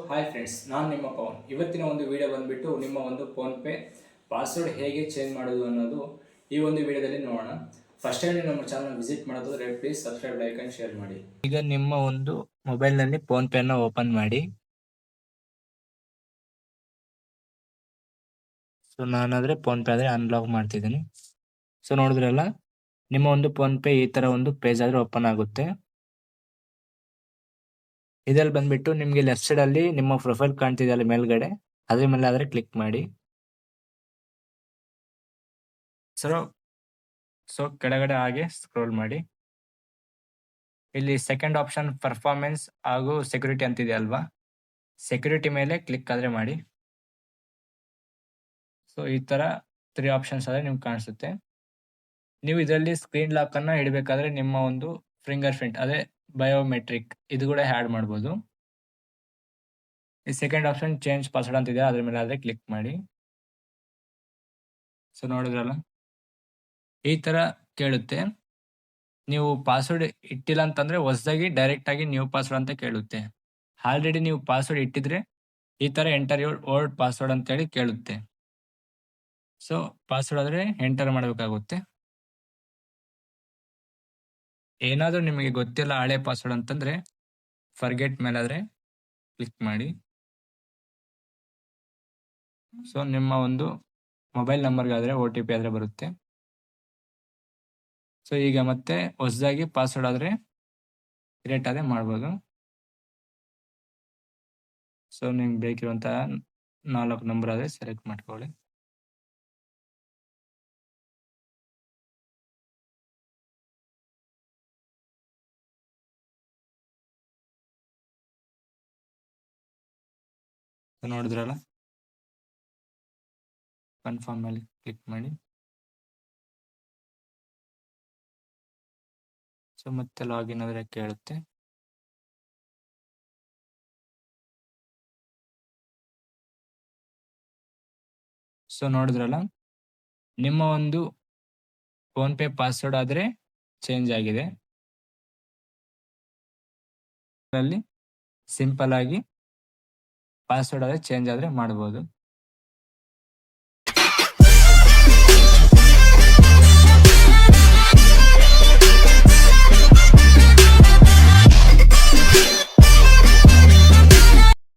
Hi friends, ನಾನು ನಿಮ್ಮ ಪವನ್. ಇವತ್ತಿನ ಒಂದು ವಿಡಿಯೋ ಬಂದುಬಿಟ್ಟು ನಿಮ್ಮ ಒಂದು ಫೋನ್ಪೇ ಪಾಸ್ವರ್ಡ್ ಹೇಗೆ ಚೇಂಜ್ ಮಾಡೋದು ಅನ್ನೋದು ಈ ಒಂದು ವಿಡಿಯೋದಲ್ಲಿ ನೋಡೋಣ. ಫಸ್ಟ್ ಟೈಮ್ ನಮ್ಮ ಚಾನಲ್ ವಿಸಿಟ್ ಮಾಡೋದಾದ್ರೆ please subscribe, like and share ಮಾಡಿ. ಈಗ ನಿಮ್ಮ ಒಂದು ಮೊಬೈಲ್ನಲ್ಲಿ ಫೋನ್ಪೇನ ಓಪನ್ ಮಾಡಿ. ಸೊ ನಾನಾದರೆ ಫೋನ್ಪೇ ಆದರೆ ಅನ್ಲಾಕ್ ಮಾಡ್ತಿದ್ದೀನಿ. ಸೊ ನೋಡಿದ್ರಲ್ಲ, ನಿಮ್ಮ ಒಂದು ಫೋನ್ಪೇ ಈ ಥರ ಒಂದು ಪೇಜ್ ಆದರೆ ಓಪನ್ ಆಗುತ್ತೆ. ಇದ್ರಲ್ಲಿ ಬಂದ್ಬಿಟ್ಟು ನಿಮಗೆ ಲೆಫ್ಟ್ ಸೈಡಲ್ಲಿ ನಿಮ್ಮ ಪ್ರೊಫೈಲ್ ಕಾಣ್ತಿದೆಯಲ್ಲ ಮೇಲ್ಗಡೆ, ಅದ್ರ ಮೇಲೆ ಆದರೆ ಕ್ಲಿಕ್ ಮಾಡಿ. ಸೊ ಕೆಳಗಡೆ ಹಾಗೆ ಸ್ಕ್ರೋಲ್ ಮಾಡಿ. ಇಲ್ಲಿ ಸೆಕೆಂಡ್ ಆಪ್ಷನ್ ಪರ್ಫಾರ್ಮೆನ್ಸ್ ಹಾಗೂ ಸೆಕ್ಯೂರಿಟಿ ಅಂತಿದೆ ಅಲ್ವಾ, ಸೆಕ್ಯೂರಿಟಿ ಮೇಲೆ ಕ್ಲಿಕ್ ಆದರೆ ಮಾಡಿ. ಸೊ ಈ ಥರ 3 ಆಪ್ಷನ್ಸ್ ಆದರೆ ನಿಮ್ಗೆ ಕಾಣಿಸುತ್ತೆ. ನೀವು ಇದರಲ್ಲಿ ಸ್ಕ್ರೀನ್ ಲಾಕನ್ನು ಇಡಬೇಕಾದ್ರೆ ನಿಮ್ಮ ಒಂದು ಫಿಂಗರ್ ಪ್ರಿಂಟ್, ಅದೇ ಬಯೋಮೆಟ್ರಿಕ್, ಇದು ಕೂಡ ಆ್ಯಡ್ ಮಾಡ್ಬೋದು. ಈ ಸೆಕೆಂಡ್ ಆಪ್ಷನ್ ಚೇಂಜ್ ಪಾಸ್ವರ್ಡ್ ಅಂತಿದೆ, ಅದ್ರ ಮೇಲೆ ಆದರೆ ಕ್ಲಿಕ್ ಮಾಡಿ. ಸೊ ನೋಡಿದ್ರಲ್ಲ, ಈ ಥರ ಕೇಳುತ್ತೆ. ನೀವು ಪಾಸ್ವರ್ಡ್ ಇಟ್ಟಿಲ್ಲ ಅಂತಂದರೆ ಹೊಸದಾಗಿ ಡೈರೆಕ್ಟಾಗಿ ನ್ಯೂ ಪಾಸ್ವರ್ಡ್ ಅಂತ ಕೇಳುತ್ತೆ. ಆಲ್ರೆಡಿ ನೀವು ಪಾಸ್ವರ್ಡ್ ಇಟ್ಟಿದ್ರೆ ಈ ಥರ ಎಂಟರ್ ಯುವರ್ ಓಲ್ಡ್ ಪಾಸ್ವರ್ಡ್ ಅಂತೇಳಿ ಕೇಳುತ್ತೆ. ಸೊ ಪಾಸ್ವರ್ಡ್ ಆದರೆ ಎಂಟರ್ ಮಾಡಬೇಕಾಗುತ್ತೆ. ಏನಾದರೂ ನಿಮಗೆ ಗೊತ್ತಿಲ್ಲ ಹಳೆ ಪಾಸ್ವರ್ಡ್ ಅಂತಂದರೆ ಫರ್ಗೆಟ್ ಮೇಲಾದರೆ ಕ್ಲಿಕ್ ಮಾಡಿ. ಸೊ ನಿಮ್ಮ ಒಂದು ಮೊಬೈಲ್ ನಂಬರ್ಗಾದರೆ OTP ಆದರೆ ಬರುತ್ತೆ. ಸೊ ಈಗ ಮತ್ತೆ ಹೊಸದಾಗಿ ಪಾಸ್ವರ್ಡ್ ಆದರೆ ಕ್ರಿಯೇಟ್ ಆದರೆ ಮಾಡ್ಬೋದು. ಸೊ ನಿಮ್ಗೆ ಬೇಕಿರುವಂತಹ 4 ನಂಬರ್ ಆದರೆ ಸೆಲೆಕ್ಟ್ ಮಾಡ್ಕೊಳ್ಳಿ. ನೋಡಿದ್ರಲ್ಲ, ಕನ್ಫರ್ಮ್ ಮೇಲೆ ಕ್ಲಿಕ್ ಮಾಡಿ. ಸೊ ಮತ್ತೆ ಲಾಗಿನ್ ಆದರೆ ಕೇಳುತ್ತೆ. ಸೊ ನೋಡಿದ್ರಲ್ಲ, ನಿಮ್ಮ ಒಂದು ಫೋನ್ಪೇ ಪಾಸ್ವರ್ಡ್ ಆದರೆ ಚೇಂಜ್ ಆಗಿದೆ. ಅದರಲ್ಲಿ ಸಿಂಪಲ್ ಆಗಿ ಪಾಸ್ವರ್ಡ್ ಆದರೆ ಚೇಂಜ್ ಆದರೆ ಮಾಡ್ಬೋದು.